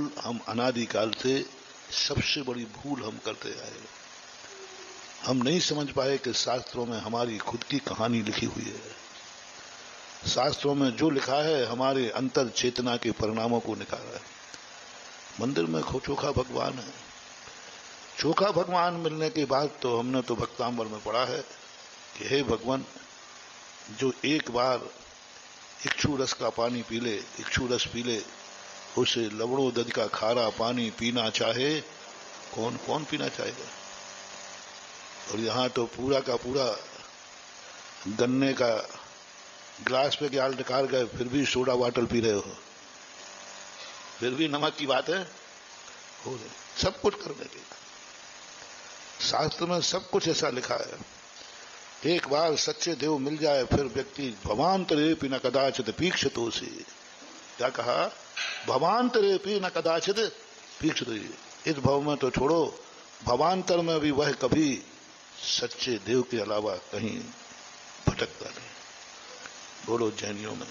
भूल हम अनादिकाल से सबसे बड़ी भूल हम करते आए। हम नहीं समझ पाए कि शास्त्रों में हमारी खुद की कहानी लिखी हुई है। शास्त्रों में जो लिखा है हमारे अंतर चेतना के परिणामों को निकाला है। मंदिर में चोखा भगवान है। चोखा भगवान मिलने के बाद तो हमने तो भक्तांबर में पढ़ा है कि हे भगवान, जो एक बार इक्षु रस का पानी पी ले, इक्षु रस पी ले, उसे लवणों दध का खारा पानी पीना चाहे, कौन कौन पीना चाहेगा। और यहां तो पूरा का पूरा गन्ने का ग्लास पे ग्याल निकाल गए, फिर भी सोडा वाटर पी रहे हो, फिर भी नमक की बात है हो रही। सब कुछ करने के शास्त्र में सब कुछ ऐसा लिखा है। एक बार सच्चे देव मिल जाए फिर व्यक्ति भवांतरेपि न कदाचित पीक्षितोषि। क्या कहा? भवांतरेपि न कदाचित पीक्षितोषि। इस भव में तो छोड़ो, भवांतर में भी वह कभी सच्चे देव के अलावा कहीं भटकता नहीं। बोलो जैनियों में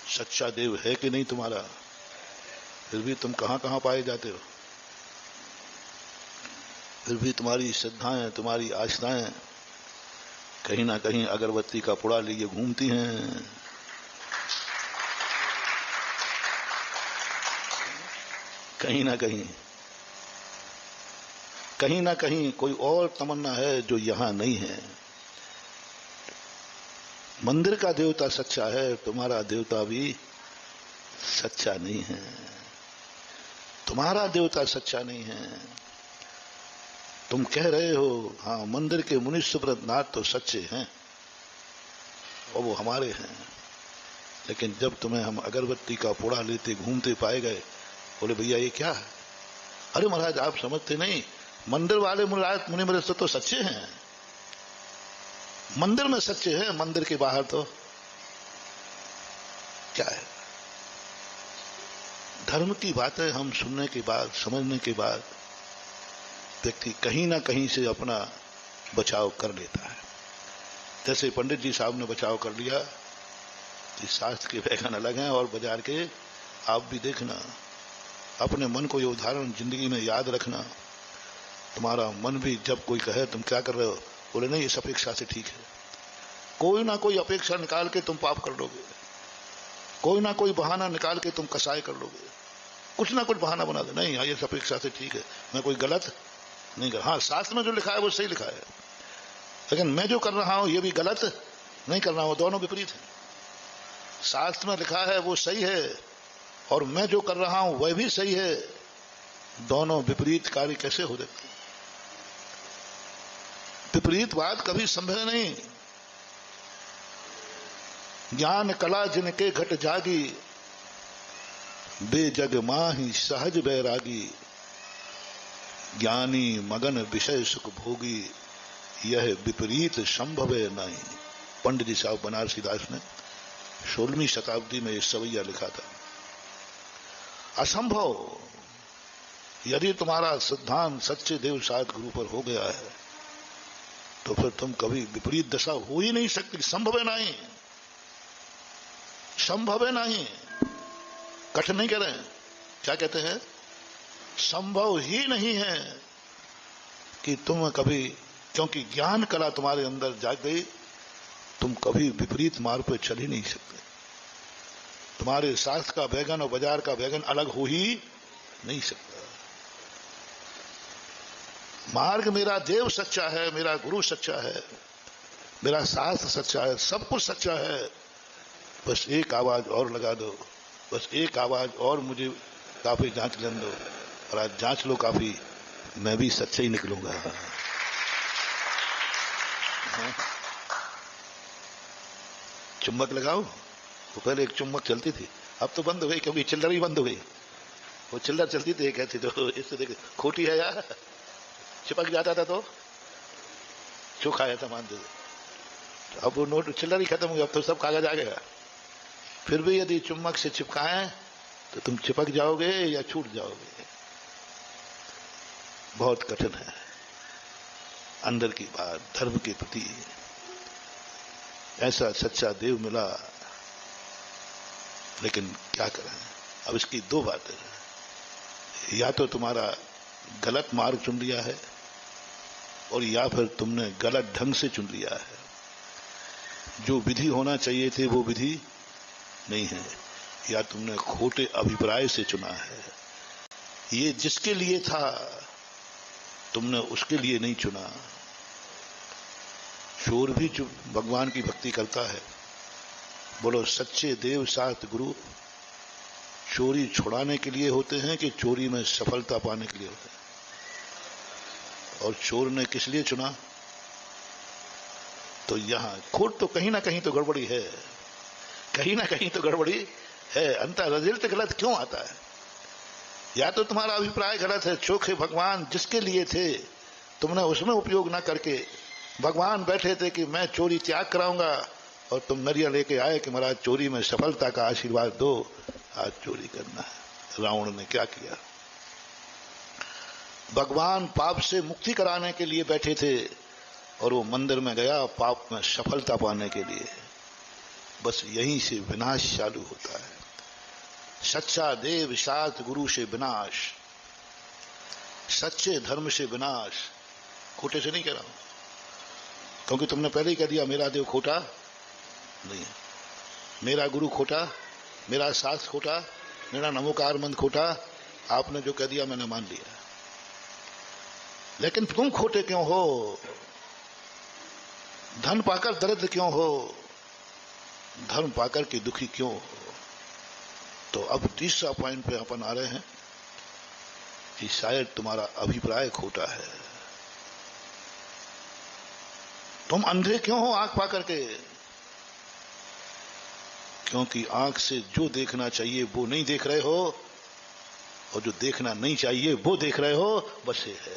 सच्चा देव है कि नहीं तुम्हारा? फिर भी तुम कहां कहां पाए जाते हो? फिर भी तुम्हारी श्रद्धाएं, तुम्हारी आस्थाएं कहीं ना कहीं अगरबत्ती का पुड़ा लिए घूमती हैं। कहीं ना कहीं कोई और तमन्ना है जो यहां नहीं है। मंदिर का देवता सच्चा है, तुम्हारा देवता भी सच्चा नहीं है। तुम्हारा देवता सच्चा नहीं है। तुम कह रहे हो हाँ मंदिर के मुनीश्वरत नाथ तो सच्चे हैं और वो हमारे हैं, लेकिन जब तुम्हें हम अगरबत्ती का पोड़ा लेते घूमते पाए गए, बोले भैया ये क्या है? अरे महाराज आप समझते नहीं, मंदिर वाले मुनि मृष्ट तो सच्चे हैं, मंदिर में सच्चे हैं, मंदिर के बाहर तो क्या है। धर्म की बातें हम सुनने के बाद, समझने के बाद व्यक्ति कहीं ना कहीं से अपना बचाव कर लेता है। जैसे पंडित जी साहब ने बचाव कर लिया कि शास्त्र के व्याख्यान अलग हैं और बाजार के, आप भी देखना, अपने मन को ये उदाहरण जिंदगी में याद रखना। तुम्हारा मन भी जब कोई कहे तुम क्या कर रहे हो, बोले नहीं इस अपेक्षा से ठीक है, कोई ना कोई अपेक्षा निकाल के तुम पाप कर लोगे, कोई ना कोई बहाना निकाल के तुम कसाई कर लोगे, कुछ ना कुछ बहाना बना दो, नहीं ये इस अपेक्षा से ठीक है, मैं कोई गलत नहीं कर। हाँ शास्त्र में जो लिखा है वो सही लिखा है, लेकिन मैं जो कर रहा हूं ये भी गलत नहीं कर रहा हूं, दोनों विपरीत है। शास्त्र में लिखा है वो सही है और मैं जो कर रहा हूं वह भी सही है, दोनों विपरीत कार्य कैसे हो सकते? विपरीत बात कभी संभव नहीं। ज्ञान कला जिनके घट जागी, बेजग माही सहज बैरागी, ज्ञानी मगन विषय सुख भोगी, यह विपरीत संभव है नहीं। पंडित जी साहब बनारसी दास ने 16वीं शताब्दी में इस सवैया लिखा था। असंभव, यदि तुम्हारा सिद्धांत सच्चे देव साध गुरु पर हो गया है तो फिर तुम कभी विपरीत दशा हो ही नहीं सकती। संभव है नहीं, संभव है नहीं। कठिन नहीं कह रहे हैं, क्या कहते हैं? संभव ही नहीं है कि तुम कभी, क्योंकि ज्ञान कला तुम्हारे अंदर जाग गई, तुम कभी विपरीत मार्ग पर चल ही नहीं सकते। तुम्हारे शास्त्र का बैगन और बाजार का बैगन अलग हो ही नहीं सकता। मार्ग मेरा देव सच्चा है, मेरा गुरु सच्चा है, मेरा शास्त्र सच्चा है, सब कुछ सच्चा है। बस एक आवाज और लगा दो, बस एक आवाज और मुझे काफी जांच लेने दो, और आज जांच लो काफी, मैं भी सच्चा ही निकलूंगा। चुम्बक लगाओ, वो पहले एक चुम्बक चलती थी, अब तो बंद हो गई क्योंकि चिल्लर ही बंद हो गई। वो चिल्लर चलती थी कहती तो इससे देख खोटी है यार, चिपक जाता था तो चुख आया था मानते थे। अब वो नोट चिल्लर ही खत्म हो गया, अब तो सब कागज आ गया। फिर भी यदि चुम्बक से चिपकाएं तो तुम चिपक जाओगे या छूट जाओगे। बहुत कठिन है अंदर की बात, धर्म के प्रति। ऐसा सच्चा देव मिला, लेकिन क्या करें। अब इसकी दो बातें हैं। या तो तुम्हारा गलत मार्ग चुन लिया है और या फिर तुमने गलत ढंग से चुन लिया है। जो विधि होना चाहिए थे वो विधि नहीं है, या तुमने खोटे अभिप्राय से चुना है। ये जिसके लिए था तुमने उसके लिए नहीं चुना। चोर भी जो भगवान की भक्ति करता है, बोलो सच्चे देव सात गुरु चोरी छुड़ाने के लिए होते हैं कि चोरी में सफलता पाने के लिए होते हैं? और चोर ने किस लिए चुना? तो यहां खोट तो कहीं ना कहीं तो गड़बड़ी है, कहीं ना कहीं तो गड़बड़ी है। अंतर रिजल्ट गलत क्यों आता है? या तो तुम्हारा अभिप्राय गलत है। चोखे भगवान जिसके लिए थे तुमने उसमें उपयोग ना करके, भगवान बैठे थे कि मैं चोरी त्याग कराऊंगा और तुम नरिया लेके आए कि महाराज चोरी में सफलता का आशीर्वाद दो, आज चोरी करना है। रावण ने क्या किया? भगवान पाप से मुक्ति कराने के लिए बैठे थे और वो मंदिर में गया पाप में सफलता पाने के लिए। बस यहीं से विनाश चालू होता है। सच्चा देव सात गुरु से विनाश, सच्चे धर्म से विनाश। खोटे से नहीं कह रहा हूं, क्योंकि तुमने पहले ही कह दिया मेरा देव खोटा नहीं है, मेरा गुरु खोटा, मेरा शास्त्र खोटा, मेरा नमोकार मंत्र खोटा। आपने जो कह दिया मैंने मान लिया। लेकिन तुम खोटे क्यों हो? धन पाकर दरिद्र क्यों हो? धर्म पाकर के दुखी क्यों हो? तो अब तीसरा पॉइंट पे अपन आ रहे हैं कि शायद तुम्हारा अभिप्राय खोटा है। तुम अंधे क्यों हो आंख पाकर के? क्योंकि आंख से जो देखना चाहिए वो नहीं देख रहे हो, और जो देखना नहीं चाहिए वो देख रहे हो। बस ये है,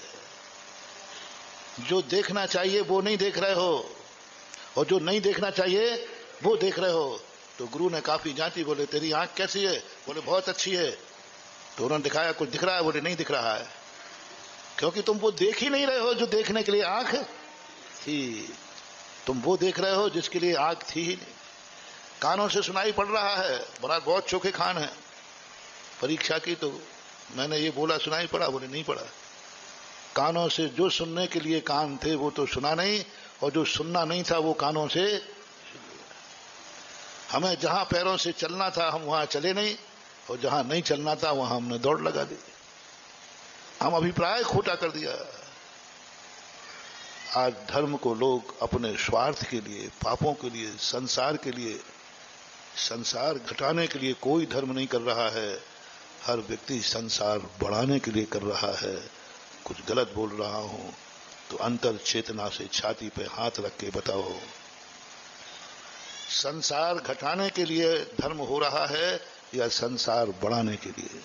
जो देखना चाहिए वो नहीं देख रहे हो और जो नहीं देखना चाहिए वो देख रहे हो। तो गुरु ने काफी जांची, बोले तेरी आंख कैसी है? बोले बहुत अच्छी है। तो उन्होंने दिखाया कुछ दिख रहा है? बोले नहीं दिख रहा है। क्योंकि तुम वो देख ही नहीं रहे हो जो देखने के लिए आंख थी। तुम वो देख रहे हो जिसके लिए आंख थी ही नहीं। कानों से सुनाई पड़ रहा है, बड़ा बहुत चोखे खान है। परीक्षा की तो मैंने ये बोला सुनाई पड़ा? बोले नहीं पड़ा। कानों से जो सुनने के लिए कान थे वो तो सुना नहीं, और जो सुनना नहीं था वो कानों से। हमें जहां पैरों से चलना था हम वहां चले नहीं, और जहां नहीं चलना था वहां हमने दौड़ लगा दी। हम अभिप्राय खोटा कर दिया। आज धर्म को लोग अपने स्वार्थ के लिए, पापों के लिए, संसार के लिए, संसार घटाने के लिए कोई धर्म नहीं कर रहा है। हर व्यक्ति संसार बढ़ाने के लिए कर रहा है। कुछ गलत बोल रहा हूं तो अंतर चेतना से छाती पे हाथ रख के बताओ, संसार घटाने के लिए धर्म हो रहा है या संसार बढ़ाने के लिए?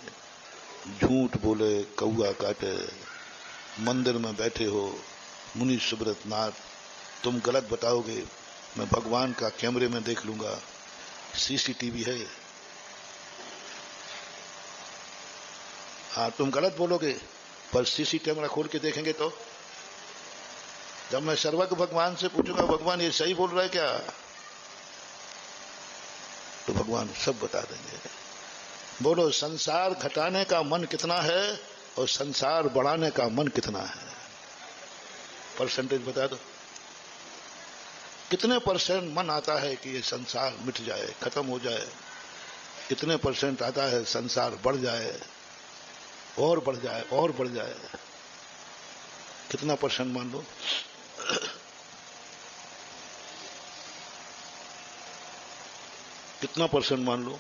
झूठ बोले कौआ काटे। मंदिर में बैठे हो मुनि सुब्रत नाथ, तुम गलत बताओगे मैं भगवान का कैमरे में देख लूंगा, सीसीटीवी है। हाँ तुम गलत बोलोगे पर सीसी कैमरा खोल के देखेंगे तो? जब मैं सर्वज्ञ भगवान से पूछूंगा भगवान ये सही बोल रहा है क्या, तो भगवान सब बता देंगे। बोलो संसार घटाने का मन कितना है और संसार बढ़ाने का मन कितना है? परसेंटेज बता दो। कितने परसेंट मन आता है कि ये संसार मिट जाए, खत्म हो जाए? कितने परसेंट आता है संसार बढ़ जाए और बढ़ जाए और बढ़ जाए? कितना परसेंट मान लो? कितना परसेंट मान लो?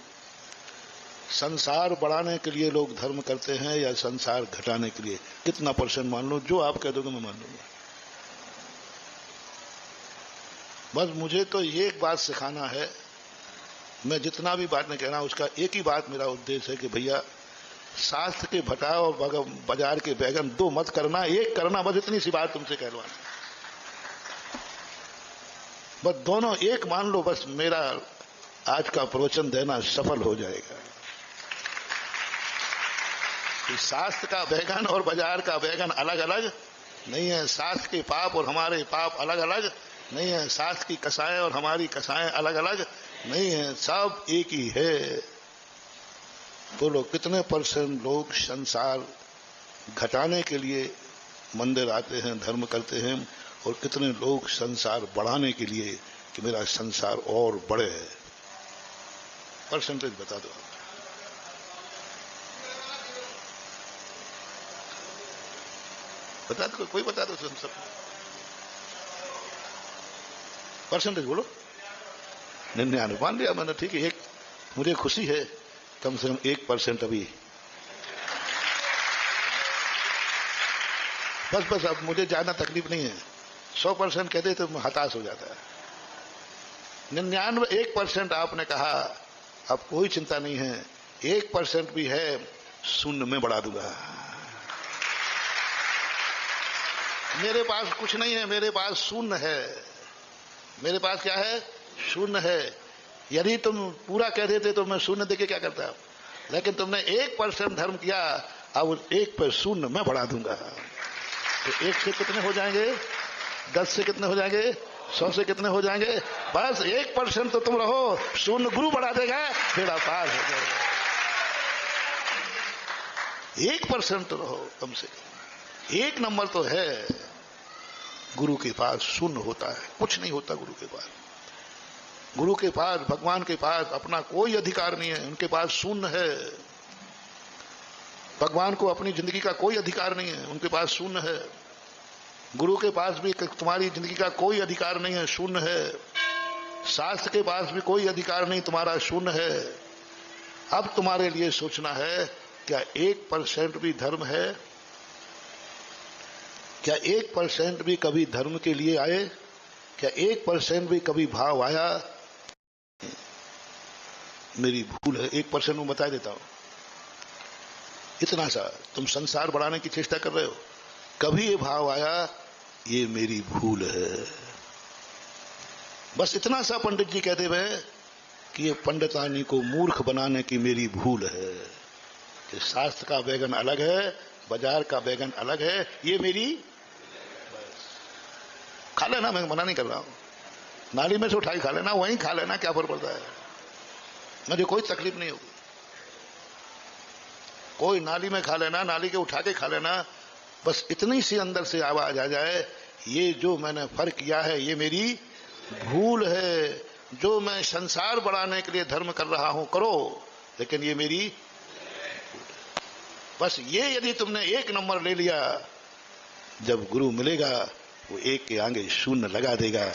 संसार बढ़ाने के लिए लोग धर्म करते हैं या संसार घटाने के लिए? कितना परसेंट मान लो? जो आप कह दोगे मैं मान लूंगा। बस मुझे तो एक बात सिखाना है। मैं जितना भी बात नहीं कह रहा उसका एक ही बात मेरा उद्देश्य है कि भैया शास्त्र के भटाओ और बाजार के बैगन दो मत करना, एक करना। बस इतनी सी बात तुमसे कहलवाना। बस दोनों एक मान लो, बस मेरा आज का प्रवचन देना सफल हो जाएगा। कि शास्त्र का बैगन और बाजार का बैगन अलग अलग नहीं है। शास्त्र के पाप और हमारे पाप अलग अलग नहीं है। शास्त्र की कसाएं और हमारी कसाएं अलग अलग नहीं है। सब एक ही है। बोलो कितने परसेंट लोग संसार घटाने के लिए मंदिर आते हैं, धर्म करते हैं, और कितने लोग संसार बढ़ाने के लिए कि मेरा संसार और बढ़े? परसेंटेज बता दो। बता दो, कोई बता दो सब। परसेंटेज बोलो। 99 मान लिया मैंने, ठीक है। एक मुझे खुशी है, कम से कम 1% अभी। बस अब मुझे ज्यादा तकलीफ नहीं है। 100% कहते तो हताश हो जाता है। 1% आपने कहा, अब कोई चिंता नहीं है। 1% भी है, शून्य में बढ़ा दूंगा। मेरे पास कुछ नहीं है, मेरे पास शून्य है। मेरे पास क्या है? शून्य है। यदि तुम पूरा कह देते तो मैं शून्य देके क्या करता, लेकिन तुमने 1% धर्म किया, अब 1 पर शून्य मैं बढ़ा दूंगा। तो 1 से कितने हो जाएंगे? 10 से कितने हो जाएंगे? 100 से कितने हो जाएंगे? बस 1% तो तुम रहो, शून्य गुरु बढ़ा देगा, बेड़ा पार हो जाएगा। 1% तो रहो कम से कम। 1 नंबर तो है। गुरु के पास शून्य होता है, कुछ नहीं होता गुरु के पास। गुरु के पास, भगवान के पास अपना कोई अधिकार नहीं है, उनके पास शून्य है। भगवान को अपनी जिंदगी का कोई अधिकार नहीं है, उनके पास शून्य है। गुरु के पास भी तुम्हारी जिंदगी का कोई अधिकार नहीं है, शून्य है। शास्त्र के पास भी कोई अधिकार नहीं, तुम्हारा शून्य है। अब तुम्हारे लिए सोचना है, क्या 1% भी धर्म है? क्या 1% भी कभी धर्म के लिए आए? क्या 1% भी कभी भाव आया? मेरी भूल है, 1% में बता देता हूं। इतना सा तुम संसार बढ़ाने की चेष्टा कर रहे हो, कभी ये भाव आया, ये मेरी भूल है। बस इतना सा पंडित जी कहते हुए कि ये पंडितानी को मूर्ख बनाने की मेरी भूल है, कि शास्त्र का बैगन अलग है, बाजार का बैगन अलग है, ये मेरी। खा लेना, मैं मना नहीं कर रहा हूं, नाली में से उठाई खा लेना, वहीं खा लेना, क्या फर्क पड़ता है? मुझे कोई तकलीफ नहीं होगी। कोई नाली में खा लेना, नाली के उठा के खा लेना, बस इतनी सी अंदर से आवाज आ जाए, ये जो मैंने फर्क किया है ये मेरी भूल है। जो मैं संसार बढ़ाने के लिए धर्म कर रहा हूं करो, लेकिन ये मेरी। बस ये यदि तुमने 1 नंबर ले लिया, जब गुरु मिलेगा वो 1 के आगे शून्य लगा देगा।